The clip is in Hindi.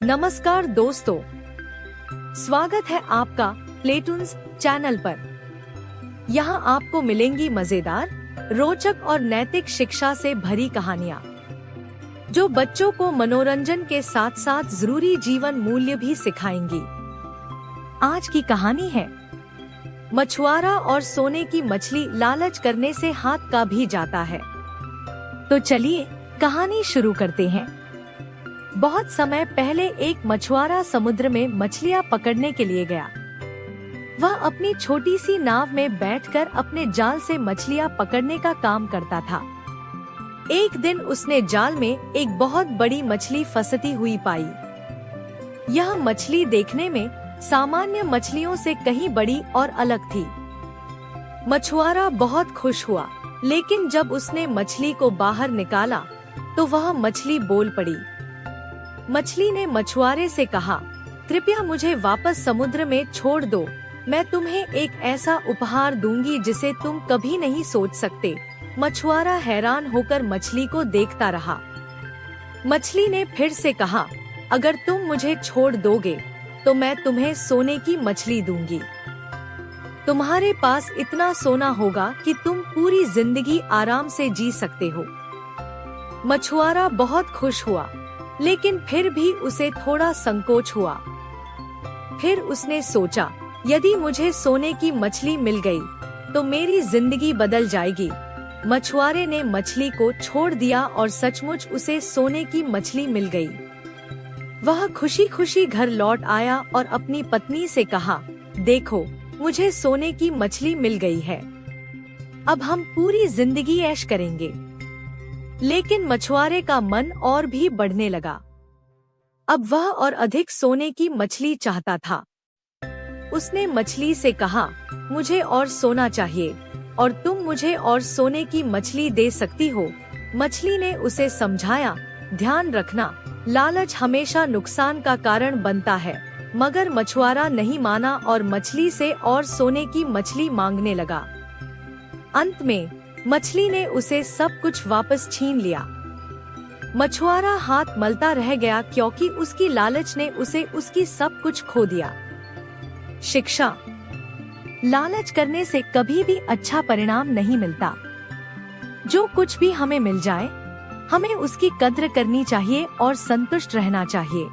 नमस्कार दोस्तों, स्वागत है आपका प्लेटून्स चैनल पर। यहाँ आपको मिलेंगी मजेदार, रोचक और नैतिक शिक्षा से भरी कहानियाँ, जो बच्चों को मनोरंजन के साथ साथ जरूरी जीवन मूल्य भी सिखाएंगी। आज की कहानी है मछुआरा और सोने की मछली। लालच करने से हाथ का भी जाता है। तो चलिए कहानी शुरू करते हैं। बहुत समय पहले एक मछुआरा समुद्र में मछलियां पकड़ने के लिए गया। वह अपनी छोटी सी नाव में बैठकर अपने जाल से मछलियां पकड़ने का काम करता था। एक दिन उसने जाल में एक बहुत बड़ी मछली फंसती हुई पाई। यह मछली देखने में सामान्य मछलियों से कहीं बड़ी और अलग थी। मछुआरा बहुत खुश हुआ, लेकिन जब उसने मछली को बाहर निकाला तो वह मछली बोल पड़ी। मछली ने मछुआरे से कहा, कृपया मुझे वापस समुद्र में छोड़ दो। मैं तुम्हें एक ऐसा उपहार दूंगी जिसे तुम कभी नहीं सोच सकते। मछुआरा हैरान होकर मछली को देखता रहा। मछली ने फिर से कहा, अगर तुम मुझे छोड़ दोगे तो मैं तुम्हें सोने की मछली दूंगी। तुम्हारे पास इतना सोना होगा कि तुम पूरी जिंदगी आराम से जी सकते हो। मछुआरा बहुत खुश हुआ, लेकिन फिर भी उसे थोड़ा संकोच हुआ। फिर उसने सोचा, यदि मुझे सोने की मछली मिल गई तो मेरी जिंदगी बदल जाएगी। मछुआरे ने मछली को छोड़ दिया और सचमुच उसे सोने की मछली मिल गई। वह खुशी खुशी घर लौट आया और अपनी पत्नी से कहा, देखो, मुझे सोने की मछली मिल गई है। अब हम पूरी जिंदगी ऐश करेंगे। लेकिन मछुआरे का मन और भी बढ़ने लगा। अब वह और अधिक सोने की मछली चाहता था। उसने मछली से कहा, मुझे और सोना चाहिए और तुम मुझे और सोने की मछली दे सकती हो। मछली ने उसे समझाया, ध्यान रखना, लालच हमेशा नुकसान का कारण बनता है। मगर मछुआरा नहीं माना और मछली से और सोने की मछली मांगने लगा। अंत में मछली ने उसे सब कुछ वापस छीन लिया। मछुआरा हाथ मलता रह गया क्योंकि उसकी लालच ने उसे उसकी सब कुछ खो दिया। शिक्षा: लालच करने से कभी भी अच्छा परिणाम नहीं मिलता। जो कुछ भी हमें मिल जाए, हमें उसकी कद्र करनी चाहिए और संतुष्ट रहना चाहिए।